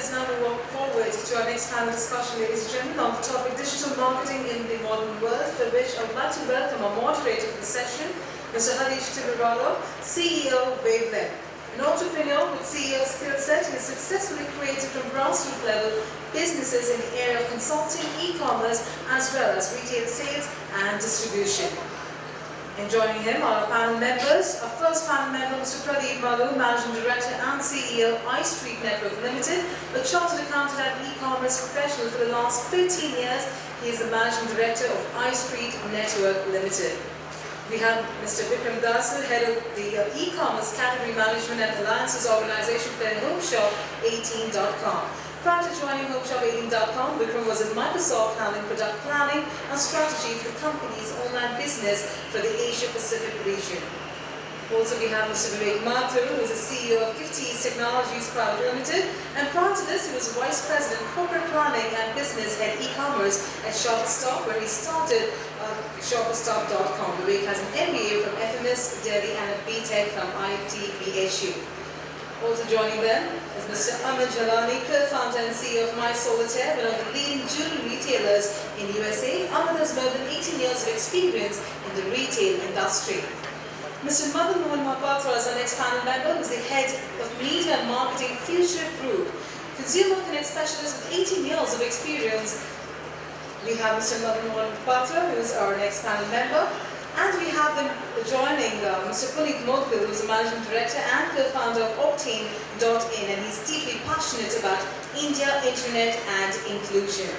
us now move forward to our next panel discussion, ladies and gentlemen, on the topic digital marketing in the modern world, for which I would like to welcome our moderator for the session, Mr. Harish Tibrewala, CEO Wavelength. An entrepreneur with CEO skill set, he has successfully created from grassroots level businesses in the area of consulting, e-commerce, as well as retail sales and distribution. And joining him are our panel members. Our first panel member, Mr. Pradeep Malu, Managing Director and CEO, iStreet Network Limited, a chartered accountant and e-commerce professional for the last 15 years. He is the Managing Director of iStreet Network Limited. We have Mr. Vikram Das, Head of the e-commerce category management and alliances organization for HomeShop18.com. Prior to joining HomeShop18.com, Vikram was at Microsoft handling product planning and strategy for the company's online business for the Asia-Pacific region. Also, we have Mr. Vivek Mathur, who is the CEO of Gifties Technologies Private Limited, and prior to this, he was Vice President Corporate Planning and Business Head E-commerce at Shopperstop, where he started Shopperstop.com. Vivek has an MBA from FMS Delhi and a BTech from IIT BHU. Also joining them is Mr. Amit Jalani, co-founder and CEO of MySolitaire, one of the leading jewelry retailers in USA. Amit has more than 18 years of experience in the retail industry. Mr. Madan Mohan Mahapatra is our next panel member, who is the head of Media and Marketing Future Group, consumer connect specialist with 18 years of experience. We have Mr. Madan Mohan Mahapatra, who is our next panel member. And we have them joining Mr. Puneet Modkal, who is the Managing Director and co-founder of Octane.in, and he's deeply passionate about India, Internet and inclusion.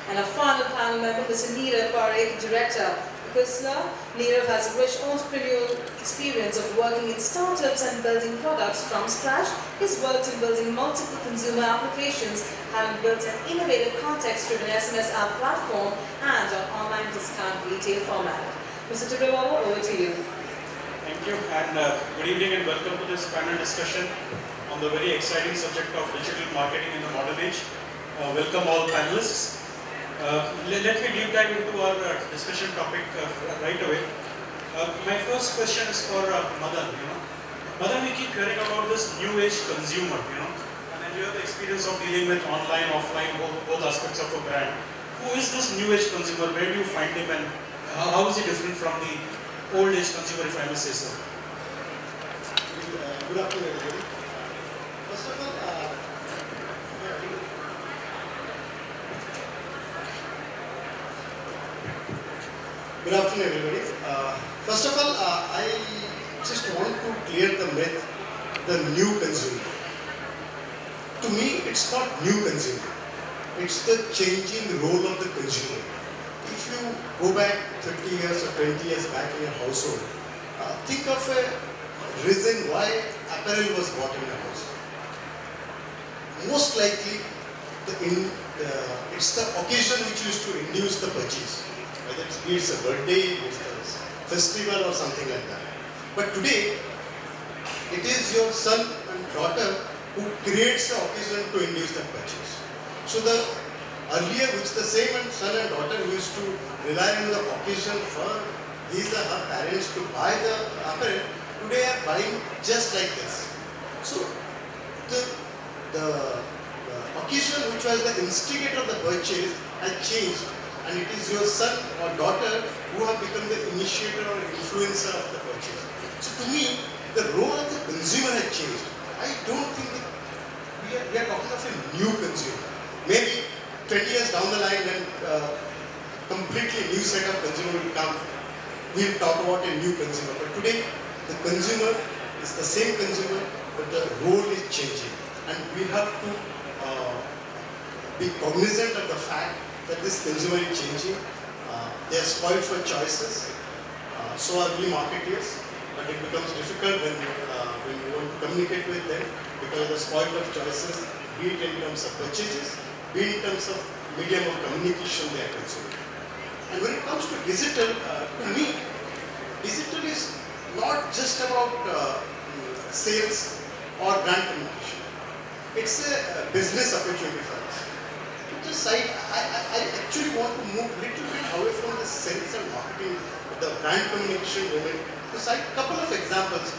And our final panel member, Mr. Neerav Parekh, Director. Because Neerav has a rich entrepreneurial experience of working in startups and building products from scratch. He's worked in building multiple consumer applications, having built an innovative context-driven SMS app platform and an online discount retail format. Mr. Tibrewala, over to you. Thank you, and good evening and welcome to this panel discussion on the very exciting subject of digital marketing in the modern age. Welcome all panelists. Let me deep dive into our discussion topic right away. My first question is for Madan. Madan, we keep hearing about this new age consumer, and then you have the experience of dealing with online, offline, both aspects of a brand. Who is this new age consumer? Where do you find him, and how is he different from the old age consumer, if I may say so? Good afternoon, everybody. First of all, good afternoon, everybody. First of all, I just want to clear the myth, the new consumer. To me, it's not new consumer. It's the changing role of the consumer. If you go back 30 years or 20 years back in your household, think of a reason why apparel was bought in your house. Most likely, it's the occasion which used to induce the purchase. Whether it's a birthday, it's a festival or something like that. But today, it is your son and daughter who creates the occasion to induce the purchase. So earlier, which the same son and daughter used to rely on the occasion for his or her parents to buy the apparel, today are buying just like this. So the occasion which was the instigator of the purchase has changed, and it is your son or daughter who have become the initiator or influencer of the purchase. So to me, the role of the consumer has changed. I don't think that we are talking of a new consumer. Maybe 20 years down the line, when completely new set of consumer will come, we'll talk about a new consumer. But today, the consumer is the same consumer, but the role is changing. And we have to be cognizant of the fact that this consumer is changing. They are spoiled for choices. So are we marketeers. But it becomes difficult when you want to communicate with them because of the spoiled of choices, be it in terms of purchases, be it in terms of medium of communication they are consuming. And when it comes to digital, to me, digital is not just about sales or brand communication. It's a business opportunity for us. I actually want to move a little bit away from the sales and marketing, the brand communication domain, to cite a couple of examples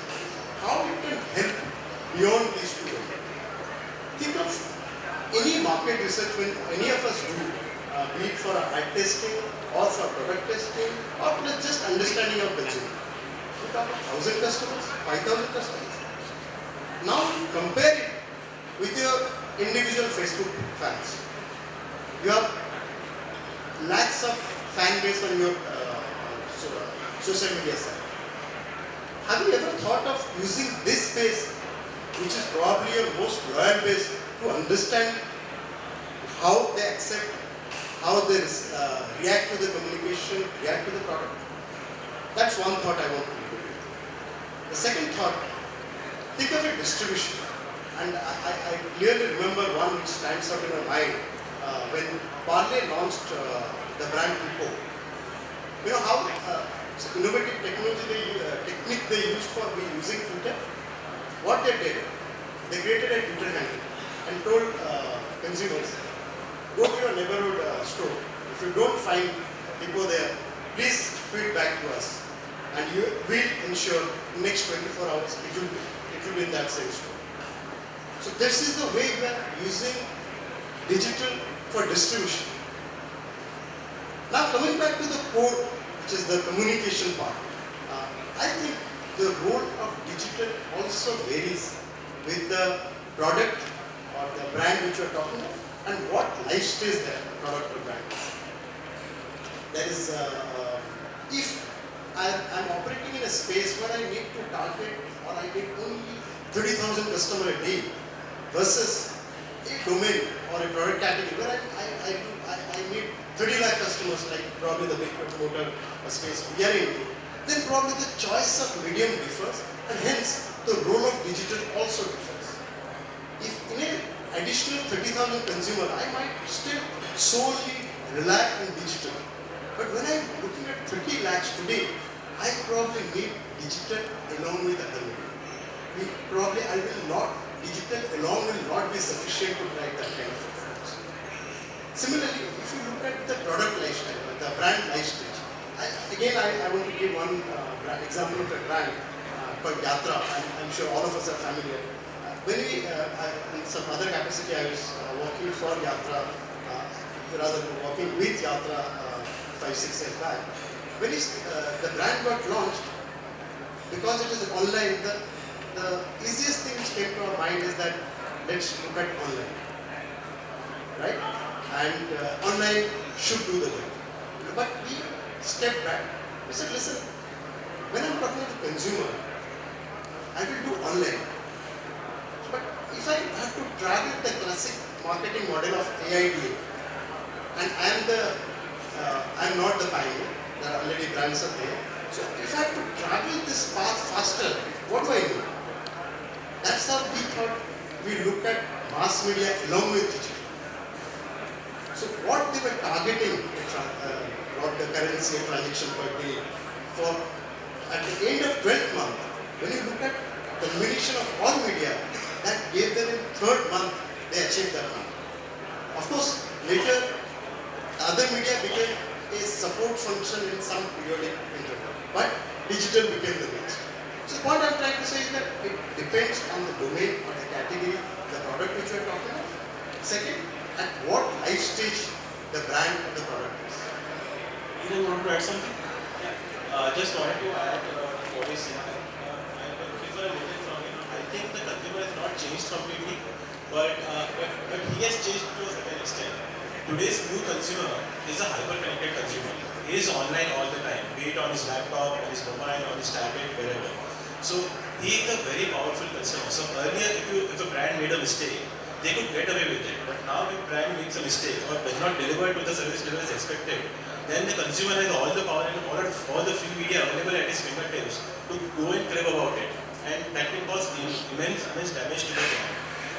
how it can help beyond these two domains. Think of any market research when any of us do, be it for ad testing or for product testing or just understanding of consumer, we talk about 1,000 customers, 5,000 customers. Now compare it with your individual Facebook fans. You have lakhs of fan base on your social media site. Have you ever thought of using this base, which is probably your most loyal base, to understand how they accept, how they react to the communication, react to the product? That's one thought I want to leave with. The second thought, think of a distribution. And I clearly remember one which stands out in my mind when Parle launched the brand Pipo. You know how innovative technique they used for using Twitter? What they did, they created a Twitter handle and told consumers, go to your neighborhood store. If you don't find Pipo there, please tweet back to us. And you will ensure next 24 hours it will be in that same store. So this is the way we are using digital for distribution. Now coming back to the core, which is the communication part, I think the role of digital also varies with the product or the brand which you are talking of and what life stage that product or brand is. There is, if I'm operating in a space where I need to target or I need only 30,000 customers a day versus a domain or a product category where I need 30 lakh customers, like probably the big motor space we are into, then probably the choice of medium differs and hence the role of digital also differs. If in an additional 30,000 consumer, I might still solely rely on digital. But when I'm looking at 30 lakhs today, I probably need digital along with other media. Digital alone will not be sufficient to drive that kind of performance. Similarly, if you look at the product lifestyle, the brand lifestyle, I want to give one example of a brand called Yatra. I'm sure all of us are familiar. When in some other capacity, I was working for Yatra, rather working with Yatra 5-6 years back. When the brand got launched, because it is online, the easiest thing which came to our mind is that let's look at online, right? And online should do the job. But we stepped back. We said, listen, when I'm talking to consumer, I will do online. But if I have to travel the classic marketing model of AIDA, and I'm not the pioneer, there are already brands are there. So if I have to travel this path faster, what do I do? That's how we thought we look at mass media along with digital. So what they were targeting, what the currency and transaction per day, for at the end of 12th month, when you look at the combination of all media, that gave them in 3rd month, they achieved that month. Of course, later, other media became a support function in some periodic interval, but digital became the next. So what I'm trying to say is that it depends on the domain or the category, the product which you are talking of. Second, at what life stage the brand or the product is. You want to add something? Just wanted to add what is saying. Before I look at from I think the consumer has not changed completely, but he has changed to a certain extent. Today's new consumer is a hyper-connected consumer. He is online all the time, be it on his laptop, on his mobile, on his tablet, wherever. So he is a very powerful consumer. So earlier, if a brand made a mistake, they could get away with it. But now if brand makes a mistake or does not deliver to the service level as expected, then the consumer has all the power and all the free media available at his fingertips to go and crave about it. And that can cause immense damage to the brand.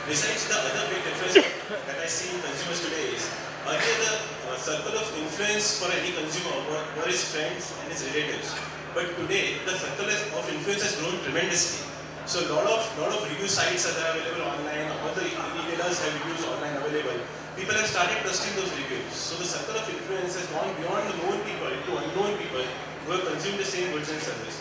Besides, the other big difference that I see in consumers today is, earlier the circle of influence for any consumer were his friends and his relatives. But today, the circle of influence has grown tremendously. So a lot of review sites are available online, all the retailers have reviews online available. People have started trusting those reviews. So the circle of influence has gone beyond the known people to unknown people who have consumed the same goods and service.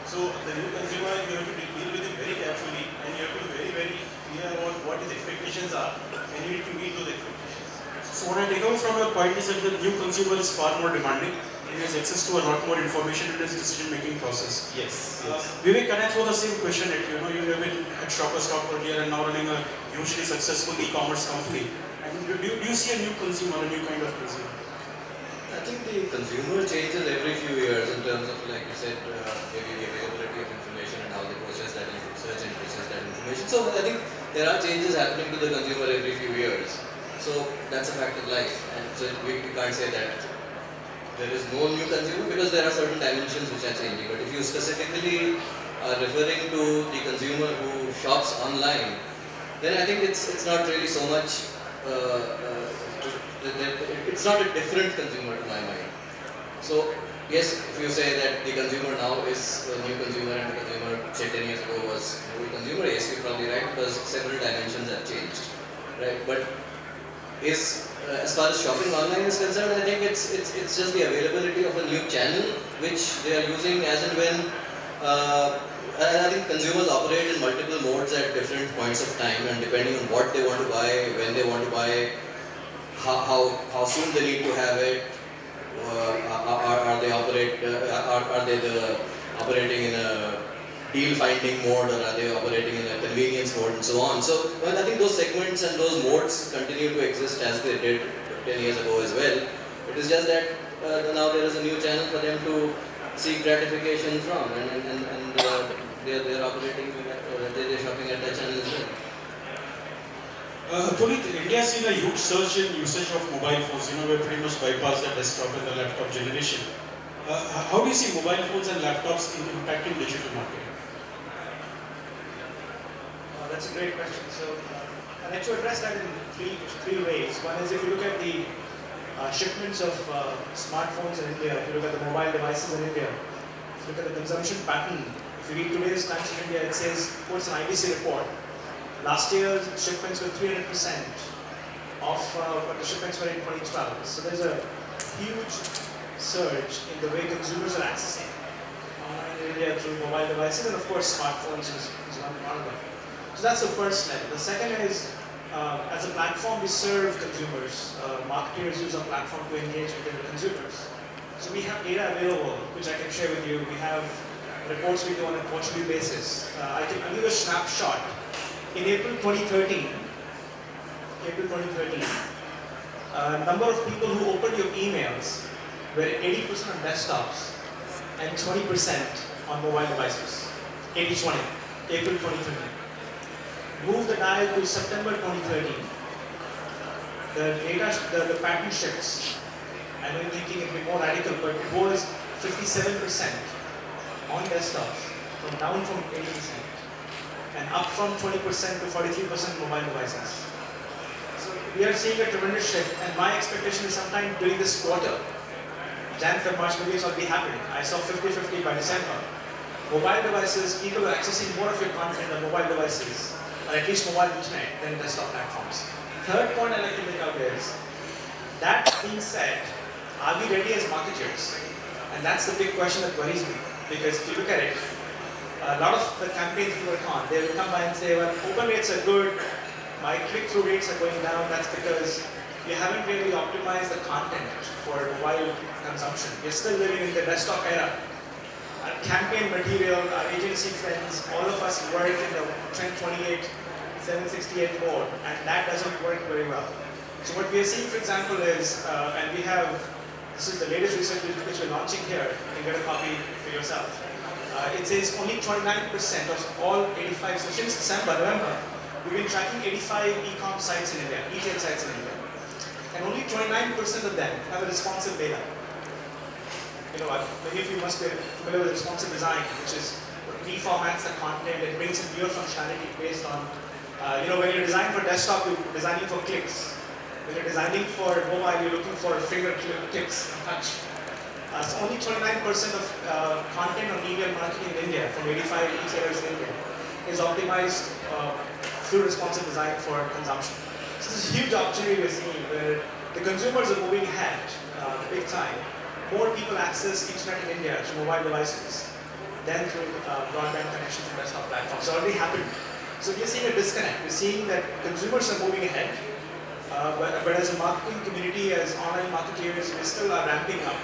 So the new consumer, you have to deal with it very carefully and you have to be very, very clear about what his expectations are, and you need to meet those expectations. So what I take away from your point is that the new consumer is far more demanding. He has access to a lot more information in his decision-making process. Yes. Vivek, can I throw the same question at you? You know, you have been at Shoppers Stop earlier and now running a hugely successful e-commerce company. I mean, do you see a new consumer, a new kind of consumer? I think the consumer changes every few years in terms of, like you said, maybe the availability of information and how they process that search and process that information. So I think there are changes happening to the consumer every few years. So that's a fact of life. And so we can't say that there is no new consumer because there are certain dimensions which are changing. But if you specifically are referring to the consumer who shops online, then I think it's not really so much. It's not a different consumer to my mind. So yes, if you say that the consumer now is a new consumer and the consumer say 10 years ago was an old consumer, yes, you're probably right because several dimensions have changed, right? But as far as shopping online is concerned, I think it's just the availability of a new channel which they are using as and when. I think consumers operate in multiple modes at different points of time, and depending on what they want to buy, when they want to buy, how soon they need to have it, are they operating in a deal finding mode, or are they operating in a convenience mode, and so on. So well, I think those segments and those modes continue to exist as they did 10 years ago as well. It is just that now there is a new channel for them to seek gratification from, and they're operating, they're shopping at that channel as well. Puneet, India has seen a huge surge in usage of mobile phones. You know, we're pretty much bypassed the desktop and the laptop generation. How do you see mobile phones and laptops impacting digital marketing? That's a great question. So I'd like to address that in three ways. One is if you look at the shipments of smartphones in India, if you look at the mobile devices in India, if you look at the consumption pattern, if you read today's Times of India, it says, quotes an IBC report, last year's shipments were 300% of what the shipments were in 2012. So there's a huge surge in the way consumers are accessing online in India through mobile devices, and of course smartphones is one of them. So that's the first level. The second is, as a platform we serve consumers. Marketers use our platform to engage with their consumers. So we have data available, which I can share with you. We have reports we do on a quarterly basis. I'll give a snapshot. In April 2013, number of people who opened your emails were 80% on desktops and 20% on mobile devices. 80-20, April 2013. Move the dial to September 2013. The pattern shifts. I know you're thinking it'll be more radical, but it was 57% on desktops, down from 80%, and up from 20% to 43% mobile devices. So we are seeing a tremendous shift, and my expectation is sometime during this quarter, Jan, Feb, March, maybe it's already happening. I saw 50-50 by December. Mobile devices, people are accessing more of your content on mobile devices, or at least mobile internet, than desktop platforms. Third point I'd like to make out is, that being said, are we ready as marketers? And that's the big question that worries me. Because if you look at it, a lot of the campaigns we work on, they will come by and say, well, open rates are good, my click-through rates are going down. That's because you haven't really optimized the content for mobile consumption. We're still living in the desktop era. Our campaign material, our agency friends, all of us work in the Trend 28, 768 mode, and that doesn't work very well. So what we are seeing, for example, is, and we have, this is the latest research which we're launching here, you can get a copy for yourself. It says only 29% of all 85, so since December, November, we've been tracking 85 e-com sites in India, retail sites in India. And only 29% of them have a responsive beta. You know, many of you must be familiar with responsive design, which is reformats the content, it brings in newer functionality based on, when you're designing for desktop, you're designing for clicks. When you're designing for mobile, you're looking for finger clicks and touch. So only 29% of content on email marketing in India, from 85 retailers in India, is optimized through responsive design for consumption. So this is a huge opportunity we're seeing where the consumers are moving ahead big time. More people access internet in India through mobile devices than through broadband connections and desktop platforms. It's already happened. So we are seeing a disconnect. We're seeing that consumers are moving ahead, but as a marketing community, as online marketeers, we still are ramping up.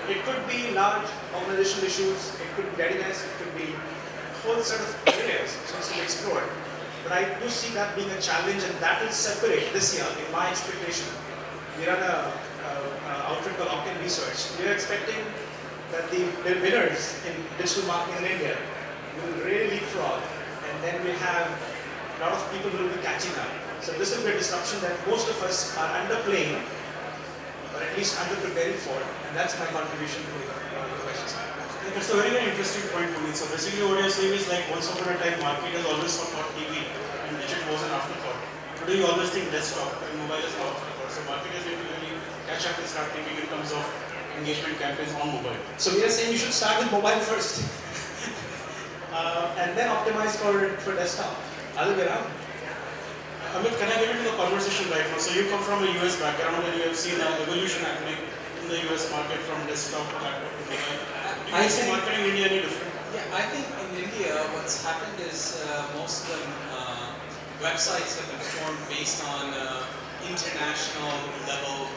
It could be large organizational issues, it could be readiness, it could be a whole set of areas which needs to be explored. But I do see that being a challenge, and that will separate this year, in my expectation. We run a outfit called Octane Research. We are expecting that the winners in digital marketing in India will really leapfrog, and then we have a lot of people who will be catching up. So this will be a disruption that most of us are underplaying, or at least under-preparing for, and that's my contribution to the questions. That's a very, very interesting point, Puneet. So basically what you're saying is like once upon a time marketers always thought TV and digital was an afterthought. Today you always think desktop and mobile is an afterthought. So marketers need to really catch up and start thinking in terms of engagement campaigns on mobile. So we are saying you should start with mobile first, and then optimize for desktop. Other way around. Amit, can I get into the conversation right now? So you come from a US background and you have seen an evolution happening in the US market from desktop to laptop to mobile. Do you see marketing in India any different? Yeah, I think in India what's happened is most of them websites have been formed based on international level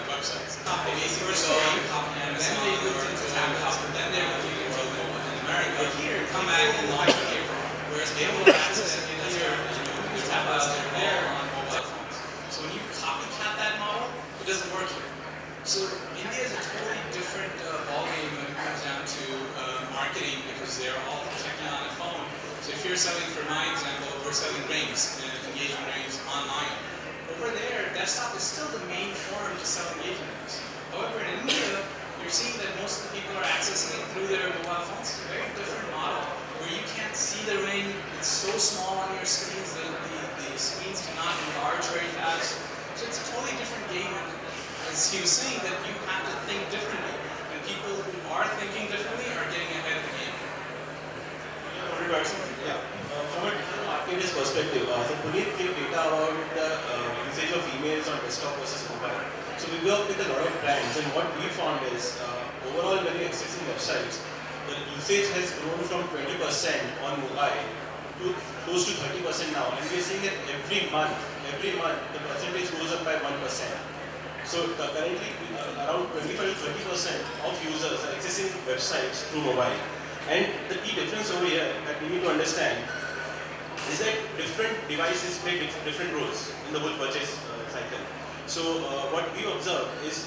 websites. They basically go and copy Amazon, then they moved into tablet, then they're moving into mobile in America. Here, come back and launch here. Whereas they will access it in here, use tablets that are there on mobile phones. So when you copycat that model, it doesn't work here. So India is a totally different ballgame when it comes down to marketing because they're all checking on a phone. So if you're selling, for my example, we're selling rings, engagement rings online. Over there, desktop is still the main forum to sell engagement rings. However, in India, you're seeing that most of the people are accessing it through their mobile phones. It's a very different model where you can't see the ring. It's so small on your screens, the screens cannot enlarge very fast. So it's a totally different game. As he was saying, that you have to think differently. And people who are thinking differently are getting ahead of the game. Yeah. From a digital marketer's perspective, so Puneet gave data about the usage of emails on desktop versus mobile. So we work with a lot of brands, and what we found is overall when you're accessing websites, the usage has grown from 20% on mobile to close to 30% now, and we're seeing that every month the percentage goes up by 1%. So currently around 25 to 30% of users are accessing websites through mobile. And the key difference over here that we need to understand is that different devices play different roles in the whole purchase cycle. So what we observe is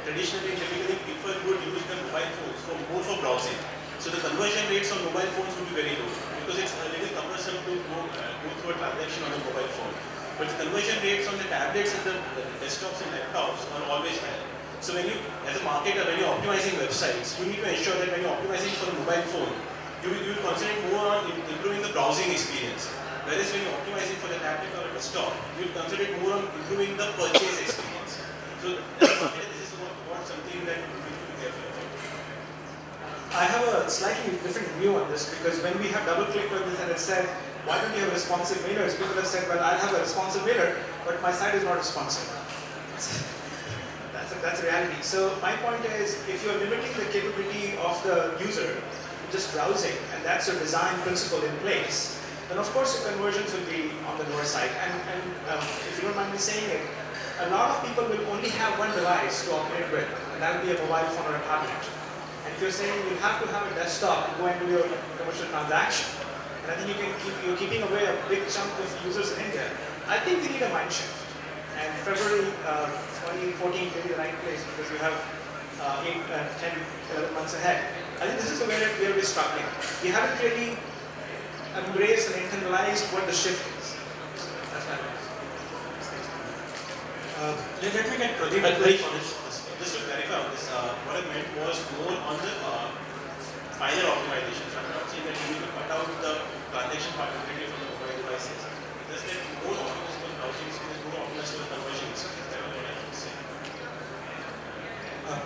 traditionally, typically people would use their mobile phones more for browsing. So the conversion rates on mobile phones would be very low because it's a little cumbersome to go through a transaction on a mobile phone. But the conversion rates on the tablets and the desktops and laptops are always higher. So when you, as a marketer, when you're optimizing websites, you need to ensure that when you're optimizing for a mobile phone, you will concentrate more on improving the browsing experience. Whereas when you're optimizing for the tablet or a desktop, you will concentrate more on improving the purchase experience. So as a marketer, this is what something that we need to be careful about. I have a slightly different view on this because when we have double-clicked on this and it said, why don't you have responsive mailers? People have said, well, I'll have a responsive mailer, but my site is not responsive. That's a reality. So my point is, if you're limiting the capability of the user to just browsing, and that's your design principle in place, then of course your conversions will be on the lower side. And if you don't mind me saying it, a lot of people will only have one device to operate with, and that will be a mobile phone or a tablet. And if you're saying you have to have a desktop to go and do your commercial transaction, and I think you're keeping away a big chunk of users in India, I think we need a mind shift. And February 2014 may be the right place because we have 8, 10, 11 months ahead. I think this is where we're struggling. We haven't really embraced and internalized what the shift is. That's my point. Let me get Pradeep. Just to clarify on this, what I meant was more on the final optimization. So I'm not saying that you need to cut out the transaction part completely from the mobile devices. Just that more optimized for browsing experience, more optimized for conversion experience. That's what I would say.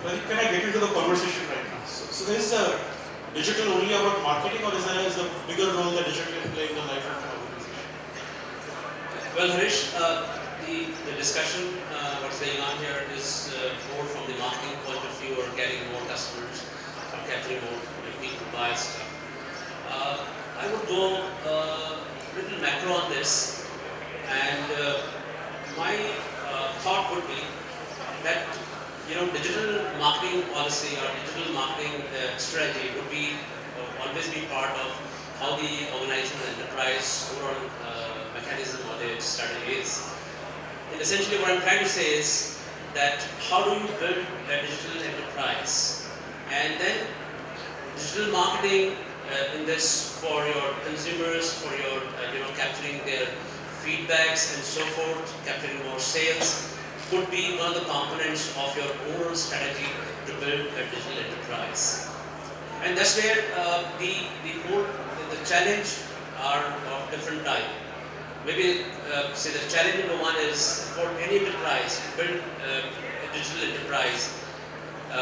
Pradeep, can I get into the conversation right now? So is digital only about marketing, or is there a bigger role that digital can play in the life of an organization? Well, Harish, the discussion what's going on here is more from the marketing point of view, or getting more customers, or capturing more people to buy stuff. I would go little macro on this, and my thought would be that digital marketing policy or digital marketing strategy would be always be part of how the organization and enterprise overall mechanism or their strategy is. And essentially, what I'm trying to say is that how do you build a digital enterprise, and then digital marketing in this for your consumers, for your capturing their feedbacks and so forth, capturing more sales, could be one of the components of your overall strategy to build a digital enterprise. And that's where the challenge are of different type. Maybe say the challenge number one is for any enterprise to build a digital enterprise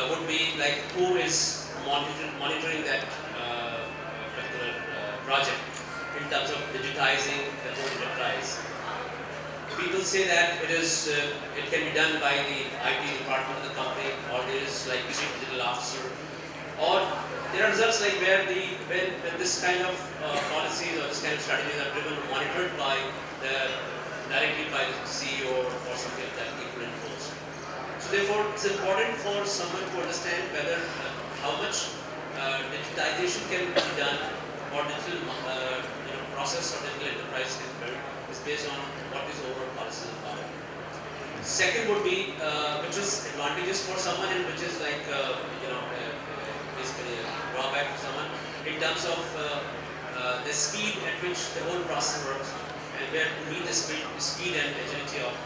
would be like who is monitoring that particular project in terms of digitizing the whole enterprise. People say that it can be done by the IT department of the company, or there is like chief digital officer, or there are results like where when this kind of policies or this kind of strategies are driven or monitored directly by the CEO or something of that equivalent post. So therefore, it's important for someone to understand whether how much digitization can be done, or digital process or digital enterprise can be built is based on what is overall policy about. Second would be which is advantageous for someone and which is like basically a drawback for someone in terms of the speed at which the whole process works, and where to meet the speed and agility of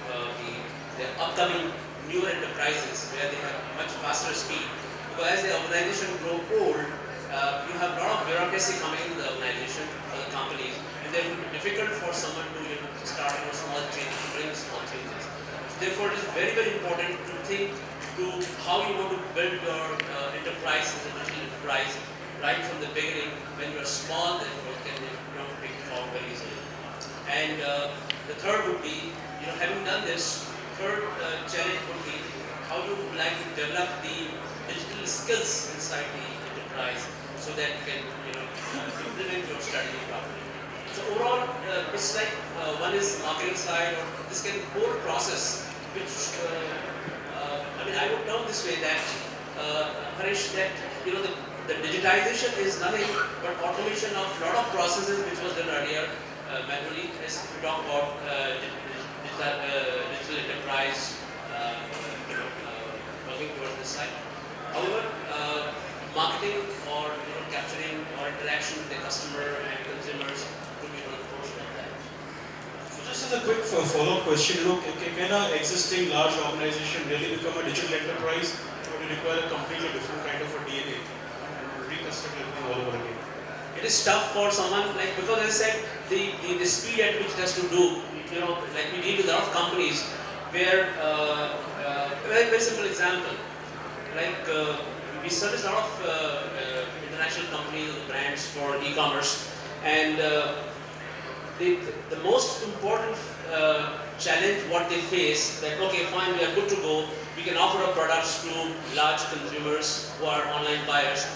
the upcoming newer enterprises where they have much faster speed. Because as the organization grow old, you have a lot of bureaucracy coming into the organization or the companies, and then it will be difficult for someone to start small changes, to bring small changes. So therefore, it is very, very important to think to how you want to build your enterprise as a digital enterprise right from the beginning. When you are small, therefore can take it forward very easily. And the third would be, having done this, third challenge would be how you would like to develop the digital skills inside the enterprise so that you can implement your strategy properly. So overall, it's like one is marketing side, or this can whole process, which I would term this way that Harish, that the digitization is nothing but automation of a lot of processes which was done earlier manually. As we talk about digital enterprise, working towards this side. However, marketing or capturing or interaction with the customer and consumers could be one portion of that. So just as a quick follow-up question, can an existing large organization really become a digital enterprise, or do you require a completely different kind of a DNA and reconstruct everything all over again? It is tough for someone because as I said, the speed at which it has to do, like we deal with a lot of companies where, very, very simple example, like we service a lot of international companies and brands for e-commerce, and the most important challenge what they face, that okay fine, we are good to go, we can offer our products to large consumers who are online buyers,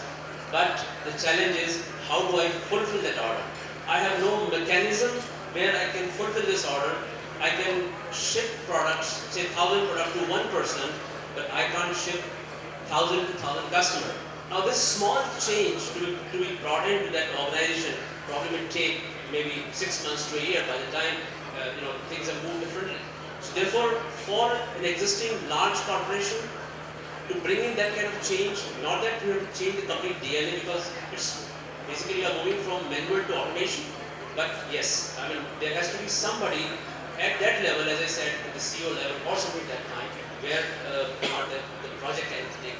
but the challenge is how do I fulfill that order? I have no mechanism where I can fulfill this order. I can ship products, say 1,000 products to one person, but I can't ship 1,000 to 1,000 customers. Now this small change to be brought into that organization probably will take maybe 6 months to a year by the time things have moved differently. So therefore, for an existing large corporation to bring in that kind of change, not that we have to change the complete DNA, because it's basically you are moving from manual to automation. But yes, there has to be somebody at that level, as I said, at the CEO level or something at that time, where the project can take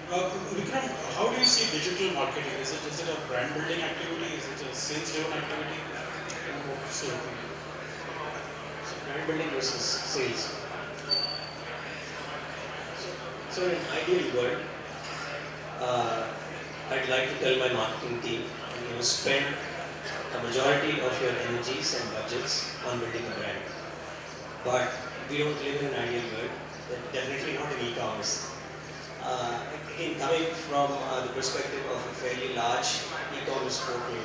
Vikram, how do you see digital marketing? Is it a brand building activity? Is it a sales driven activity? So brand building versus sales. So in an ideal world, I'd like to tell my marketing team, spend a majority of your energies and budgets on building a brand. But we don't live in an ideal world, definitely not in e-commerce. again, coming from the perspective of a fairly large e-commerce portal,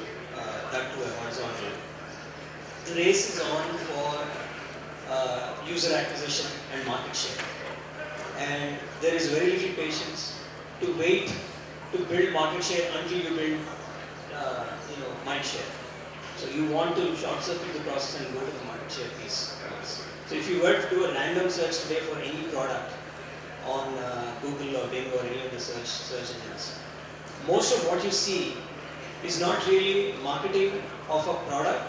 that to a horizontal, the race is on for user acquisition and market share. And there is very little patience to wait to build market share until you build, mind share. So you want to short circuit the process and go to the market share piece. So if you were to do a random search today for any product on Google or Bing or any of the search engines, most of what you see is not really marketing of a product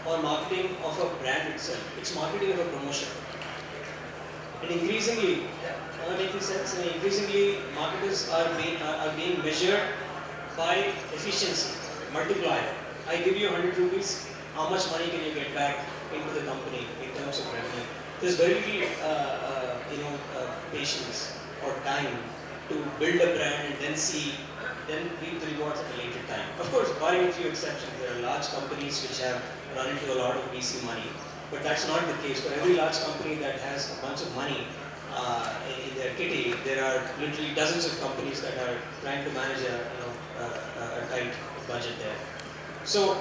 or marketing of a brand itself. It's marketing of a promotion. And increasingly, making sense, and increasingly marketers are being measured by efficiency, multiplier. I give you 100 rupees, how much money can you get back into the company in terms of revenue? There's very little, patience or time to build a brand and then reap the rewards at a later time. Of course, barring a few exceptions, there are large companies which have run into a lot of VC money, but that's not the case. For every large company that has a bunch of money in their kitty, there are literally dozens of companies that are trying to manage a tight budget there. So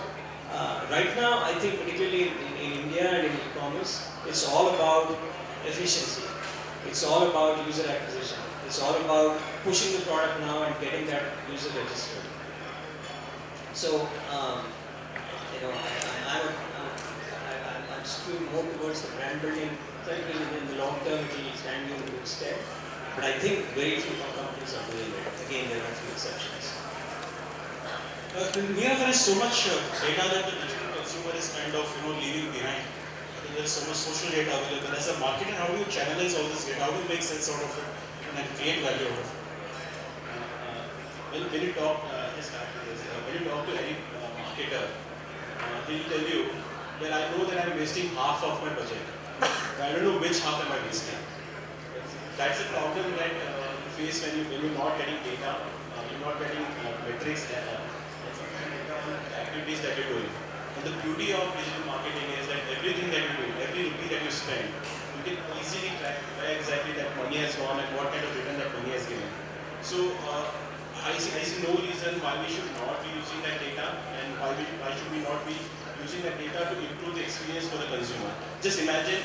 right now, I think particularly in India and in e-commerce, it's all about efficiency. It's all about user acquisition. It's all about pushing the product now and getting that user registered. So, I'm skewed more towards the brand building. So I think in the long term it will stand you in good stead. But I think very few companies are doing it. Again, there are a few exceptions. Neerav, there is so much data that the digital consumer is kind of leaving behind. There is so much social data available. As a marketer, how do you channelize all this data? How do you make sense out of it and create value out of it? When you talk, when you talk to any marketer, he'll tell you that I know that I'm wasting half of my budget. I don't know which half am I wasting. That's the problem that you face when you're not getting data, you're not getting metrics, activities that you're doing. And the beauty of digital marketing is that everything that you do, every rupee that you spend, you can easily track where exactly that money has gone and what kind of return that money has given. So I see no reason why we should not be using that data, and why should we not be using that data to improve the experience for the consumer. Just imagine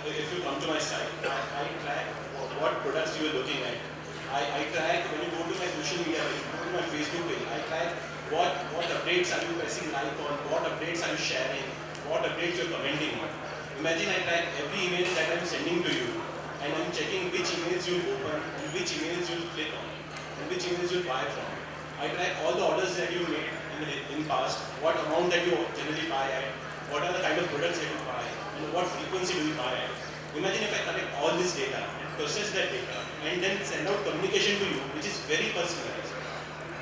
if you come to my site, I track what products you are looking at. I track when you go to my social media, when you go to my Facebook page, I track what updates are you pressing like on, what updates are you sharing, what updates you're commenting on. Imagine I track every email that I'm sending to you, and I'm checking which emails you open, and which emails you click on, and which emails you buy from. I track all the orders that you made in past, what amount that you generally buy at, what are the kind of products that you buy, and what frequency do you buy at. Imagine if I collect all this data and process that data and then send out communication to you, which is very personalized.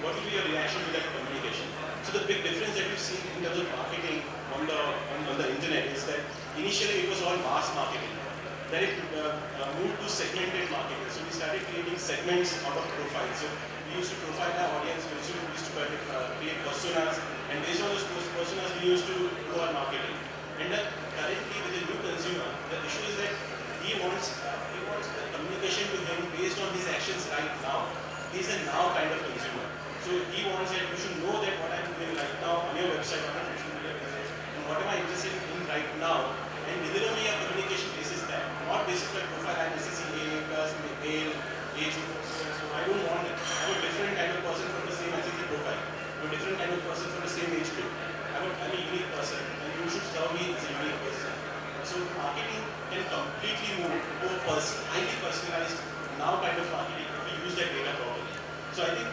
What will be your reaction to that communication? So the big difference that we've seen in terms of marketing on the internet is that initially it was all mass marketing. Then it moved to segmented marketing. So we started creating segments out of profiles. So we used to profile our audience, we used to create personas, and based on those personas we used to do our marketing. And currently with the new consumer, the issue is that he wants the communication to him based on his actions right now. He's a now kind of consumer. So he wants that you should know that what I'm doing right now on your website, on your social media website, and what am I interested in right now, and deliver me a communication basis that, not basis my profile, I'm SCCA, plus male, age, so I don't want it. I'm a different kind of person from the same SCC profile. I'm a different kind of person from the same age group. I'm a unique person, and you should serve me as a unique person. So marketing can completely move to a highly personalized now kind of marketing if we use that data properly. So I think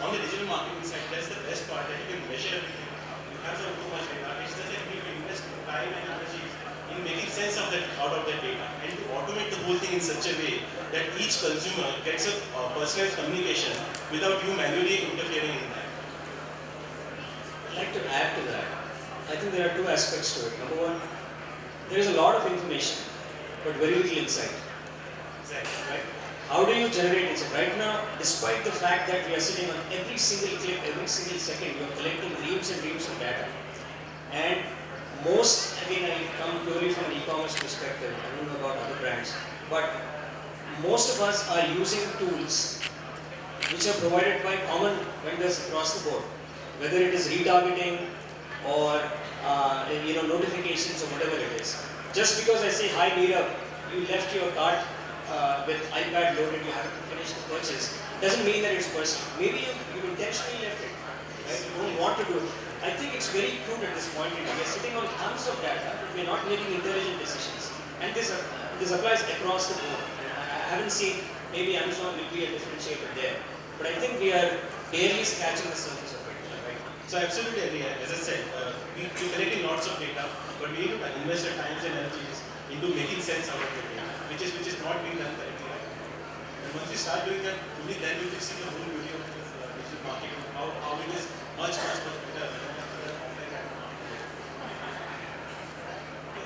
on the digital marketing side, that's the best part, that you can measure everything. You have so much data. It's just that you need to invest time and energy in making sense of that out of that data, and to automate the whole thing in such a way that each consumer gets a personalized communication without you manually interfering in that. I'd like to add to that. I think there are two aspects to it. Number one, there is a lot of information, but very little insight. Exactly. Right? How do you generate insight? Right now, despite the fact that we are sitting on every single click, every single second, we are collecting reams and reams of data. And again, I come purely from an e-commerce perspective, I don't know about other brands, but most of us are using tools which are provided by common vendors across the board, whether it is retargeting or notifications or whatever it is. Just because I say hi Meetup, you left your cart with iPad loaded, you haven't finished the purchase, doesn't mean that it's personal. Maybe you intentionally left it, right? You don't want to do it. I think it's very crude at this point. We are sitting on tons of data, but we are not making intelligent decisions. And this applies across the board. I haven't seen, maybe Amazon will be a differentiator there, but I think we are barely scratching the surface of it. Right? So I absolutely agree. As I said, we're collecting lots of data, but we need to invest our times and energies into making sense out of the data, which is not being done correctly. And once we start doing that, only then we will see the whole beauty of this digital marketing, how it is much better than offline.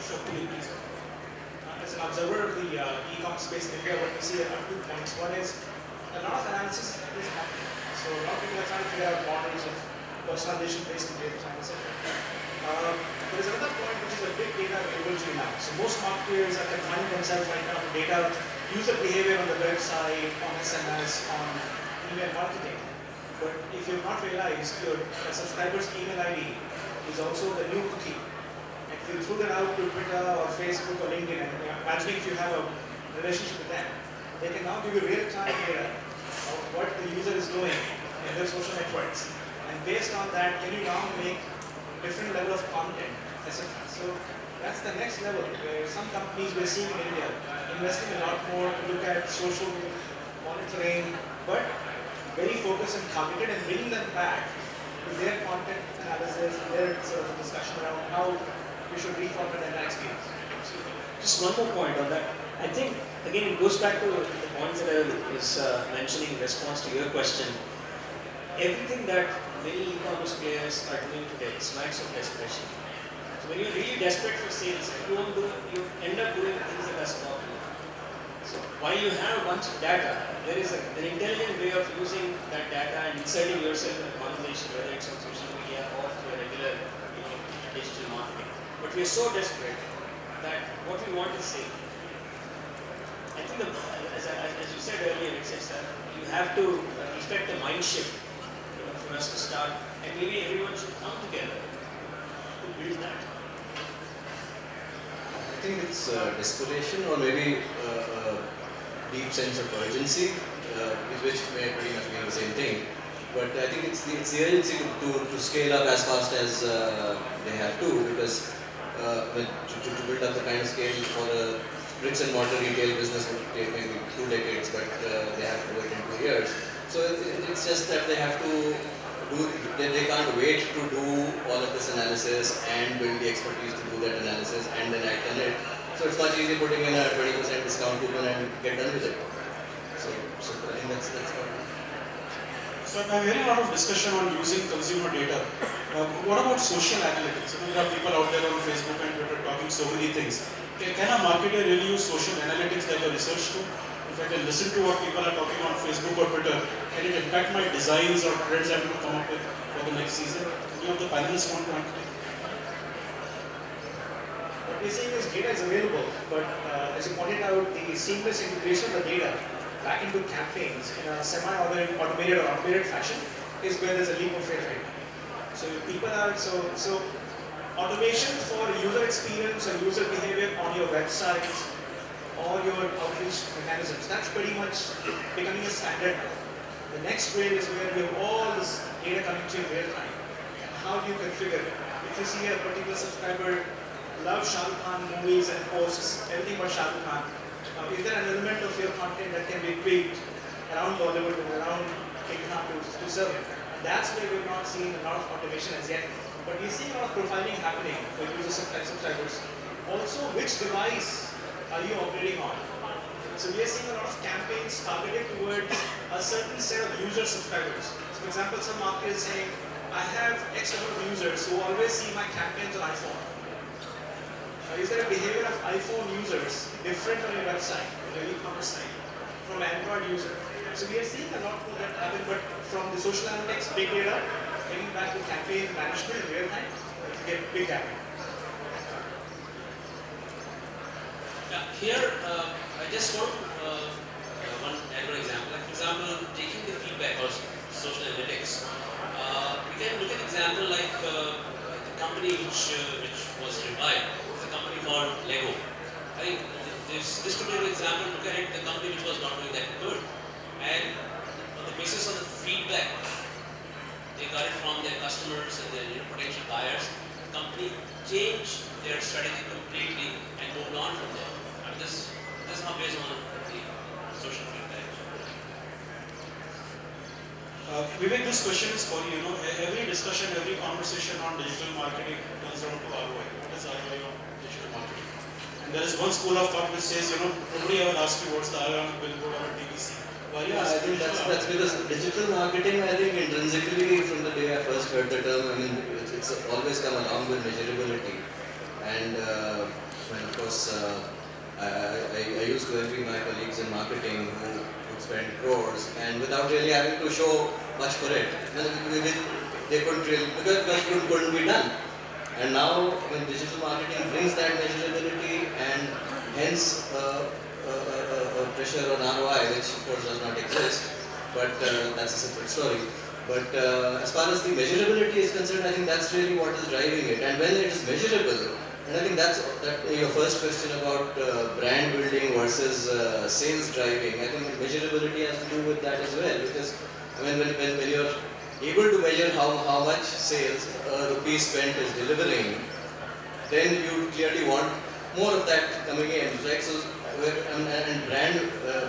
Sure, please. As an observer of the e-commerce space in India, what we see are 2 points. One is a lot of analysis is happening. So a lot of people are trying to figure out models of personalization based on data science, etc. There is another point which is a big data revolution now. So most marketers are confining themselves right now to data, user behavior on the website, on SMS, on email marketing. But if you've not realized, your subscriber's email ID is also the new cookie. And if you throw that out to Twitter or Facebook or LinkedIn, and imagining if you have a relationship with them, they can now give you real-time data of what the user is doing in their social networks. And based on that, can you now make different level of content, etc. So that's the next level where some companies we're seeing in India investing a lot more to look at social monitoring, but very focused and targeted and bringing them back to their content analysis and their sort of discussion around how we should reformat that experience. Just one more point on that. I think, again, it goes back to the points that I was mentioning in response to your question. Everything that many e-commerce players are doing today smacks of desperation. So when you're really desperate for sales, you end up doing things that are suboptimal. So while you have a bunch of data, there is an intelligent way of using that data and inserting yourself in a conversation, whether it's on social media or through a regular digital marketing. But we are so desperate that what we want is sale. I think, as you said earlier, it says that you have to effect a mind shift for us to start, and maybe everyone should come together to build that. I think it's desperation or maybe a deep sense of urgency, which may pretty much mean the same thing. But I think it's the urgency to scale up as fast as they have to, because to build up the kind of scale for a bricks and mortar retail business would take maybe 2 decades, but they have to do it in 2 years. So it's just that they have to they can't wait to do all of this analysis and build the expertise to do that analysis and then act on it. So it's much easier putting in a 20% discount coupon and get done with it. So I think that's what. So I'm hearing a lot of discussion on using consumer data. What about social analytics? There are people out there on Facebook and Twitter talking so many things. Can a marketer really use social analytics like a research tool? If I can listen to what people are talking on Facebook or Twitter, can it impact my designs or trends I'm going to come up with for the next season? Any of the panelists want to answer? What we're saying is data is available, but as you pointed out, the seamless integration of the data back into campaigns in a semi-automated or automated fashion is where there's a leap of faith right now. So people are so automation for user experience and user behavior on your websites or your outreach mechanisms, that's pretty much becoming a standard now. The next wave is where we have all this data coming to you in real time. And how do you configure it? If you see a particular subscriber loves Shah Rukh Khan movies and posts everything about Shah Rukh Khan, is there an element of your content that can be tweaked around Bollywood and around King Khan to serve it? And that's where we've not seen a lot of automation as yet. But we're seeing a lot of profiling happening for user subscribers. Also, which device are you operating on? So we are seeing a lot of campaigns targeted towards a certain set of user subscribers. So for example, some market is saying, I have X number of users who always see my campaigns on iPhone. Is there a behavior of iPhone users different on your website, on your e-commerce site, from an Android user? So we are seeing a lot more that happen, but from the social analytics, big data, bringing back to campaign management in real time, to get big gap. Yeah, here I just want to the company which was revived is a company called Lego. I think this particular example, look at it, the company which was not doing that good, and on the basis of the feedback they got it from their customers and their potential buyers, the company changed their strategy completely and moved on from there. I mean, that's how based on the social feedback. Vivek, this question is for you. You know, every discussion, every conversation on digital marketing comes down to ROI. What is ROI on digital marketing? And there is one school of thought which says, you know, nobody ever asked you what's the ROI on billboard or a TVC. Yeah, I think that's because digital marketing, I think intrinsically from the day I first heard the term, I mean, it's always come along with measurability. And of course, I used to envy my colleagues in marketing who would spend crores and without really having to show much for it. They couldn't really, because it couldn't be done. And now, when digital marketing brings that measurability and hence pressure on ROI, which of course does not exist, but that's a separate story. But as far as the measurability is concerned, I think that's really what is driving it. And when it is measurable, and I think that's your first question about brand building versus sales driving, I think measurability has to do with that as well. Because I mean, when you're able to measure how much sales a rupee spent is delivering, then you clearly want more of that coming in, right? So, and brand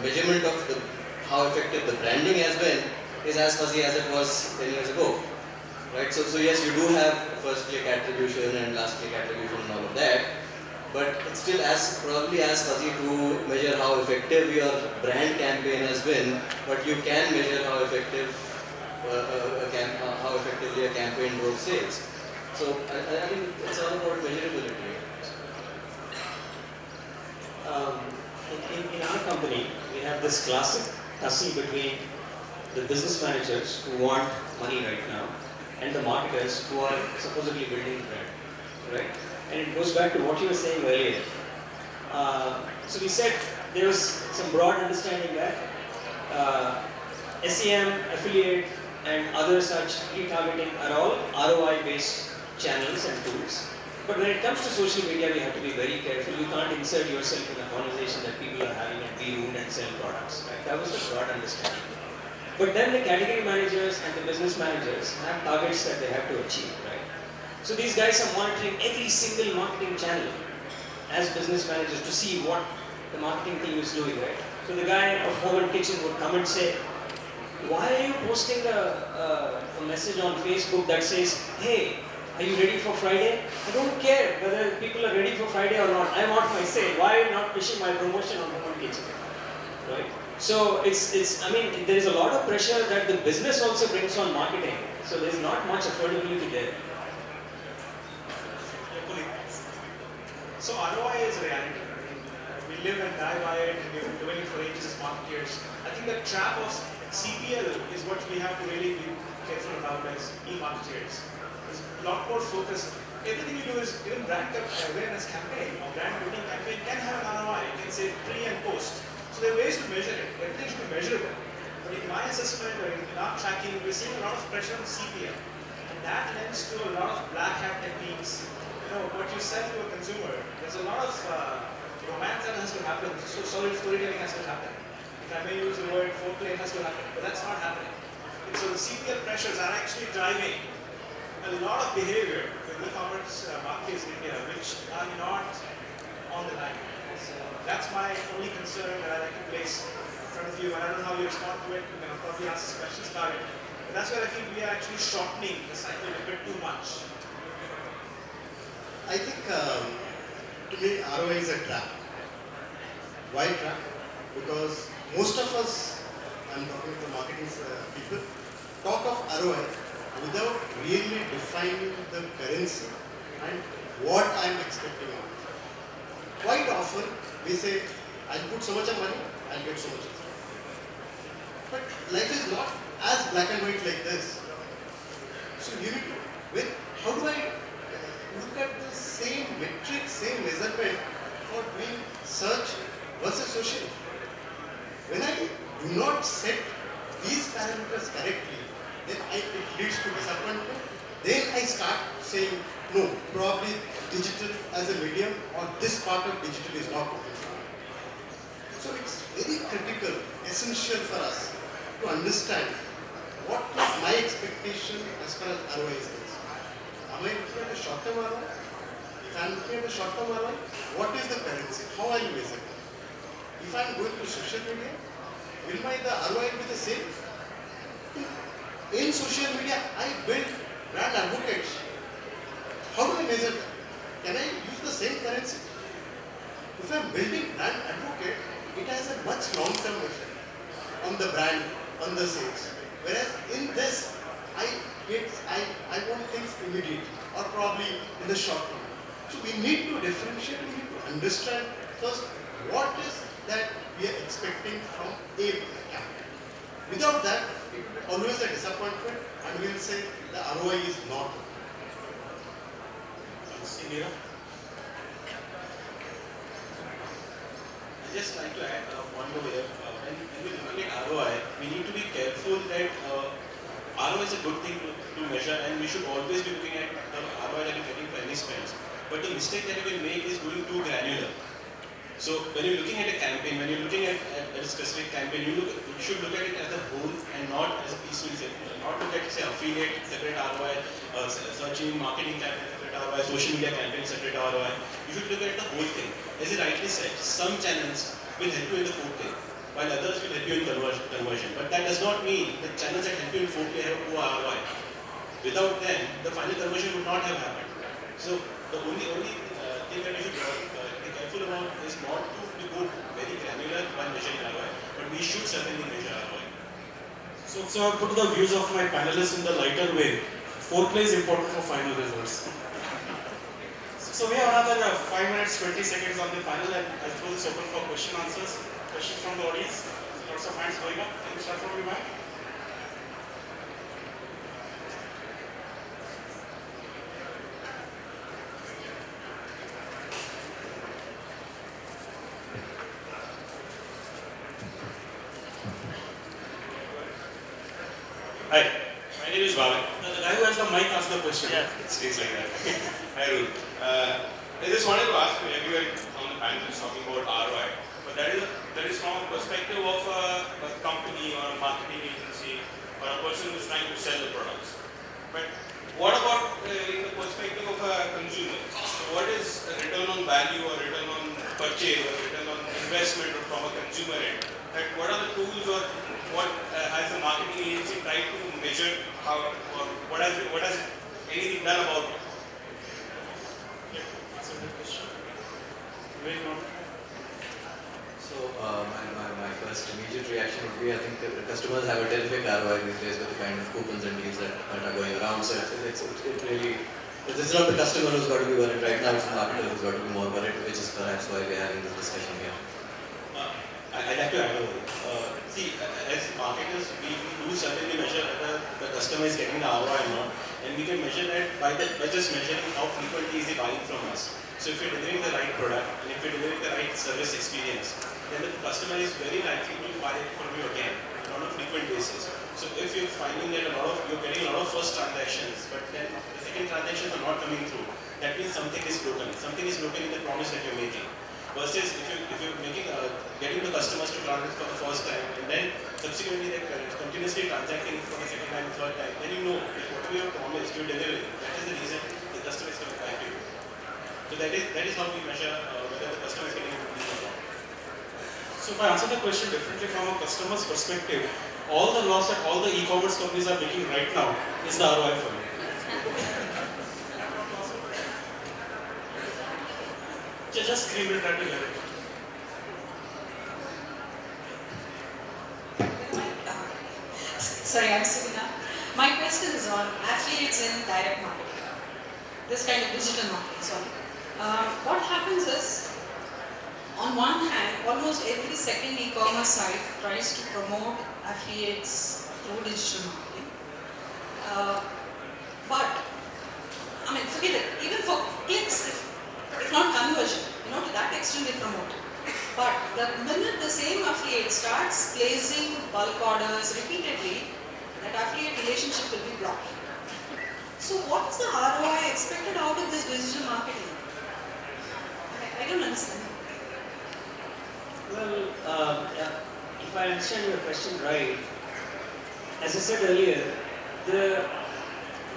measurement of how effective the branding has been is as fuzzy as it was 10 years ago, right? So yes, you do have first click attribution and last click attribution and all of that, but it's still probably as fuzzy to measure how effective your brand campaign has been, but you can measure how effectively a campaign drove sales. So I think it's all about measurability. In our company, we have this classic tussle between the business managers who want money right now and the marketers who are supposedly building brand, right? And it goes back to what you were saying earlier. So we said there was some broad understanding that SEM, affiliate, and other such retargeting are all ROI-based channels and tools. But when it comes to social media, we have to be very careful. You can't insert yourself in a conversation that people are having and be rude and sell products. Right? That was the broad understanding. But then the category managers and the business managers have targets that they have to achieve. Right? So these guys are monitoring every single marketing channel as business managers to see what the marketing team is doing. Right? So the guy of Home and Kitchen would come and say, "Why are you posting a message on Facebook that says, hey, are you ready for Friday? I don't care whether people are ready for Friday or not. I'm on my sale. Why are you not pushing my promotion on Home and Kitchen?" Right? So I mean, there is a lot of pressure that the business also brings on marketing. So there's not much affordability there. So ROI is a reality. I mean, we live and die by it, and we've been doing it for ages as marketers. I think the trap of CPL is what we have to really be careful about as e-marketers. There's a lot more focus. Everything you do is, even brand awareness campaign or brand building campaign can have an ROI. You can say pre and post. So there are ways to measure it. Everything should be measurable. But in my assessment or in our tracking, we're seeing a lot of pressure on CPL. And that lends to a lot of black hat techniques. You know, what you sell to a consumer, there's a lot of romance that has to happen. So solid storytelling has to happen. If I may use the word foreplay, has to happen. But that's not happening. And so the CPL pressures are actually driving a lot of behavior in e-commerce markets in India, which are not on the line. So that's my only concern that I like to place in front of you. And I don't know how you respond to it. You can probably ask us questions about it. But that's where I think we are actually shortening the cycle a bit too much. I think to me ROI is a trap. Why trap? Because most of us, I'm talking to marketing people, talk of ROI without really defining the currency and what I'm expecting out of it. Quite often we say, I'll put so much of money, I'll get so much of it. But life is not as black and white like this. So you need to, how do I look at the same metric, same measurement for doing search versus social? When I do not set these parameters correctly, then it leads to disappointment then I start saying, no, probably digital as a medium or this part of digital is not working for me. So it's very critical, essential for us to understand what is my expectation as far as ROI is concerned. Am I looking at a short-term ROI? If I am looking at a short-term ROI, what is the currency? How I will measure it? If I am going to social media, will the ROI be the same? In social media, I build brand advocates. How do I measure that? Can I use the same currency? If I am building brand advocate, it has a much long-term effect on the brand, on the sales. Whereas in this, I want things immediate or probably in the short term. So we need to differentiate, we need to understand first what is that we are expecting from a campaign. Without that, it will be always a disappointment and we will say the ROI is not okay. Senior. I just like to add a point over here. When we look at ROI, we need to be careful that ROI is a good thing to measure, and we should always be looking at the ROI that we're getting for any spends. But the mistake that we will make is going too granular. So when you're looking at a campaign, when you're looking at a specific campaign, you should look at it as a whole and not as a piecemeal. Not look at, say, affiliate, separate ROI, search engine marketing campaign, separate ROI, social media campaign, separate ROI. You should look at the whole thing. As you rightly said, some channels will help you in the fourth thing, while others will help you in conversion. But that does not mean the channels that help you in fourth have a poor ROI. Without them, the final conversion would not have happened. So the only thing that we should be careful about is not to go very granular while measuring ROI, but we should certainly measure ROI. So I put the views of my panelists in the lighter way. Foreplay is important for final results. So we have another 5 minutes, 20 seconds on the panel, and I suppose it's open for question answers. Questions from the audience. Lots of hands going up. Can you start from you, ma'am? Hi, my name is Bhavin. The guy who has the mic asks the question. Yeah, it stays like that. Hi, Rul. I just wanted to ask you, everybody on the panel is talking about ROI, but that is from a perspective of a company or a marketing agency or a person who's trying to sell the products. But what about in the perspective of a consumer? So what is a return on value or return on purchase or return on investment from a consumer end? That what are the tools or what has the marketing agency tried to measure how or what has anything done about it? Answer the question. So my first immediate reaction would be, I think the customers have a terrific ROI these days with the kind of coupons and deals that are going around. So it's not the customer who's got to be worried right now, it's the marketer who's got to be more worried, which is perhaps why we're having this discussion here. I'd like to add over. See, as marketers, we do certainly measure whether the customer is getting the ROI or not, and we can measure that by just measuring how frequently is he buying from us. So if you're delivering the right product and if you're delivering the right service experience, then the customer is very likely to buy it from you again on a frequent basis. So if you're finding that you're getting a lot of first transactions, but then the second transactions are not coming through, that means something is broken. Something is broken in the promise that you're making. Versus if you're getting the customers to transact for the first time and then subsequently they're continuously transacting for the second time and third time, then you know that whatever you promised, you're delivering. That is the reason the customer is coming back to you. So that is how we measure whether the customer is getting a good deal or not. So if I answer the question differently from a customer's perspective, all the loss that all the e-commerce companies are making right now is the ROI for me. Just 3 minutes, that will help. Sorry, I'm Sivina. My question is on affiliates in direct marketing. This kind of digital marketing, sorry. What happens is, on one hand, almost every second e-commerce site tries to promote affiliates through digital marketing. But, I mean, forget it. Even for clicks, if not conversion, to that extent they promote. But the minute the same affiliate starts placing bulk orders repeatedly, that affiliate relationship will be blocked. So what is the ROI expected out of this digital marketing? I don't understand. Well, if I understand your question right, as I said earlier, the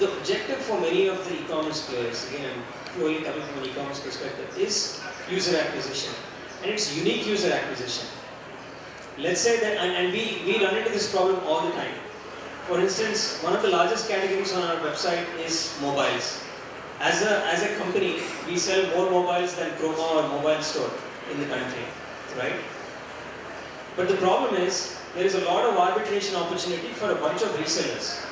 objective for many of the e-commerce players, again I'm purely coming from an e-commerce perspective, is user acquisition. And it's unique user acquisition. Let's say that, and we run into this problem all the time. For instance, one of the largest categories on our website is mobiles. As a company, we sell more mobiles than Chroma or Mobile Store in the country, right? But the problem is, there is a lot of arbitration opportunity for a bunch of resellers.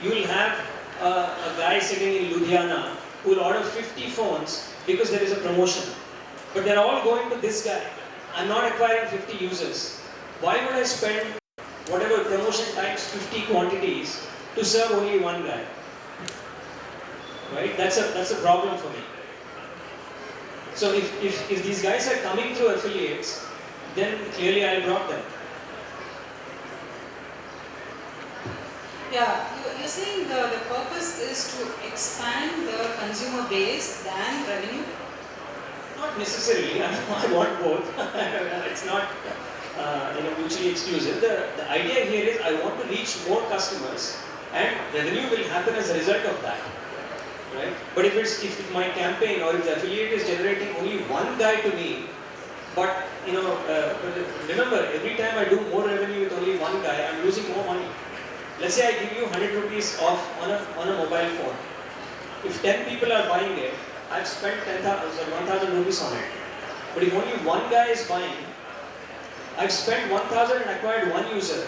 You will have a guy sitting in Ludhiana who will order 50 phones because there is a promotion. But they're all going to this guy. I'm not acquiring 50 users. Why would I spend whatever promotion times 50 quantities to serve only one guy? Right? That's a problem for me. So if these guys are coming through affiliates, then clearly I'll drop them. Yeah, you're saying the purpose is to expand the consumer base than revenue? Not necessarily. I want both. It's not mutually exclusive. The idea here is I want to reach more customers, and revenue will happen as a result of that. Right? But if my campaign or if the affiliate is generating only one guy to me, but remember, every time I do more revenue with only one guy, I'm losing more money. Let's say I give you 100 rupees off on a mobile phone. If 10 people are buying it, I've spent 1,000 rupees on it. But if only one guy is buying, I've spent 1,000 and acquired one user.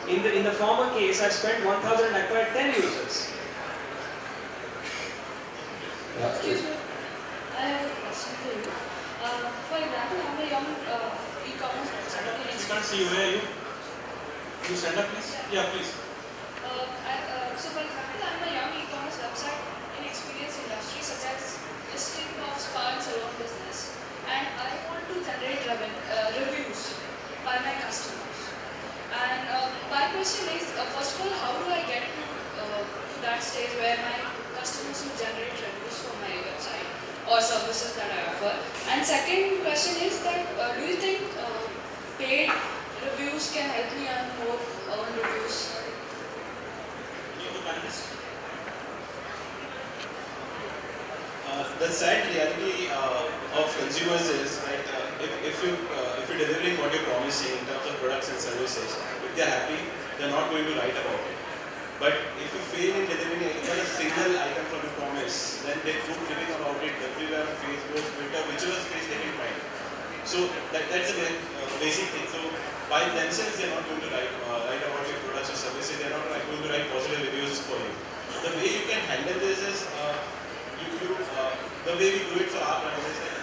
In the former case, I've spent 1,000 and acquired 10 users. Excuse me, I have a question for you. For example, I'm a young e-commerce website. We can't see you. Where are you? You stand up, please. Yeah, please. So for example, I'm a young e-commerce website in experience industry such as listing of spa and salon business, and I want to generate reviews by my customers. And my question is, first of all, how do I get to that stage where my customers will generate reviews from my website or services that I offer? And second question is that do you think paid reviews can help me earn more reviews? The sad reality of consumers is that if you're delivering what you're promising in terms of products and services, if they're happy, they're not going to write about it. But if you fail in delivering even a single item from your promise, then they keep living about it everywhere on Facebook, Twitter, whichever space they can find. So that's a very basic thing. So by themselves, they're not going to write about your products or services. They're not going to write positive reviews for you. The way you can handle this is the way we do it for our brand is that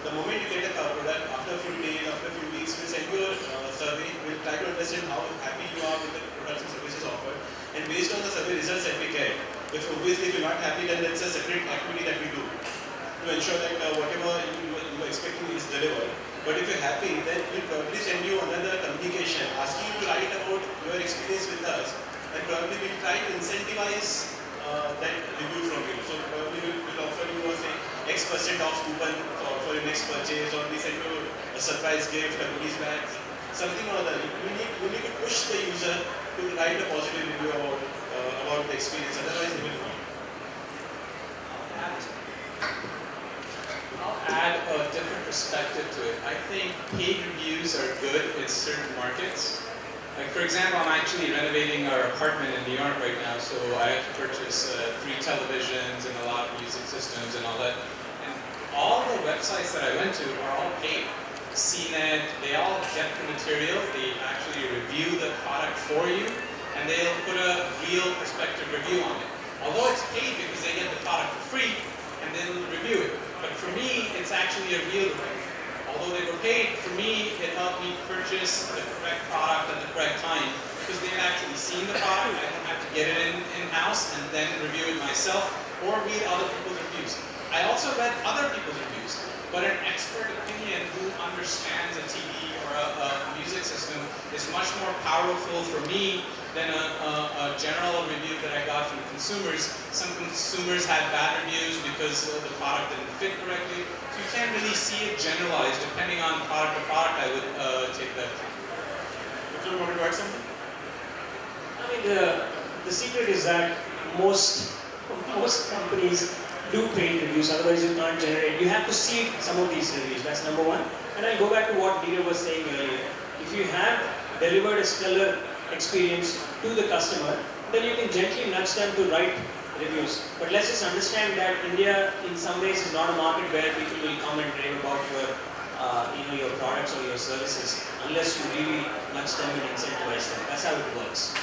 the moment you get a product, after a few days, after a few weeks, we'll send you a survey. We'll try to understand how happy you are with the products and services offered. And based on the survey results that we get, if you're not happy, then that's a separate activity that we do to ensure that whatever you are expecting is delivered. But if you're happy, then we'll probably send you another communication asking you to write about your experience with us. And probably we'll try to incentivize that review from you. So probably we'll offer you X% off coupon for your next purchase, or we send you a surprise gift, a goodies bag, something or other. You need to push the user to write a positive review about the experience, otherwise they will not. I'll add a different perspective to it. I think paid reviews are good in certain markets. Like for example, I'm actually renovating our apartment in New York right now, so I have to purchase 3 televisions and a lot of music systems and all that. And all the websites that I went to are all paid. CNET, they all get the material, they actually review the product for you, and they'll put a real perspective review on it. Although it's paid because they get the product for free, and they'll review it. But for me, it's actually a real review. Although they were paid, for me, it helped me purchase the correct product at the correct time because they've actually seen the product. I don't have to get it in-house and then review it myself or read other people's reviews. I also read other people's reviews, but an expert opinion who understands a TV or a music system is much more powerful for me than a general review that I got from consumers. Some consumers had bad reviews because the product didn't fit correctly. So you can't really see it generalized. Depending on product to product, I would take that. Would you want to add something? I mean, the secret is that most companies do paid reviews, otherwise you can't generate. You have to see some of these reviews, that's number one. And I'll go back to what Neerav was saying earlier. If you have delivered a stellar experience to the customer, then you can gently nudge them to write reviews. But let's just understand that India, in some ways, is not a market where people will come and rave about your products or your services, unless you really nudge them and incentivize them. That's how it works.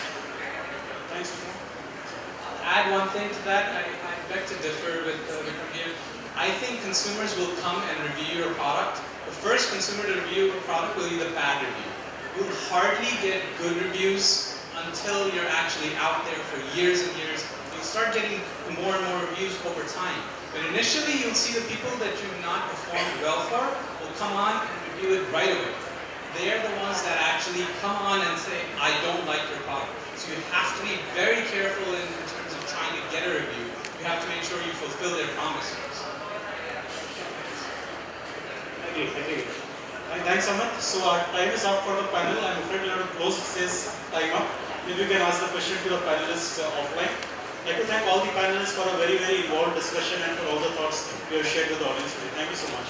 Thanks. Add one thing to that, I beg to differ with Vikram here. I think consumers will come and review your product. The first consumer to review a product will be the bad review. You'll hardly get good reviews until you're actually out there for years and years. You'll start getting more and more reviews over time. But initially, you'll see the people that you've not performed well for will come on and review it right away. They're the ones that actually come on and say, I don't like your product. So you have to be very careful in terms of trying to get a review. You have to make sure you fulfill their promises. Agree. Thanks, Amit. So our time is up for the panel. I'm afraid we'll have to close this time up. Maybe we can ask the question to the panelists offline. I'd like to thank all the panelists for a very, very involved discussion and for all the thoughts you have shared with the audience today. Thank you so much.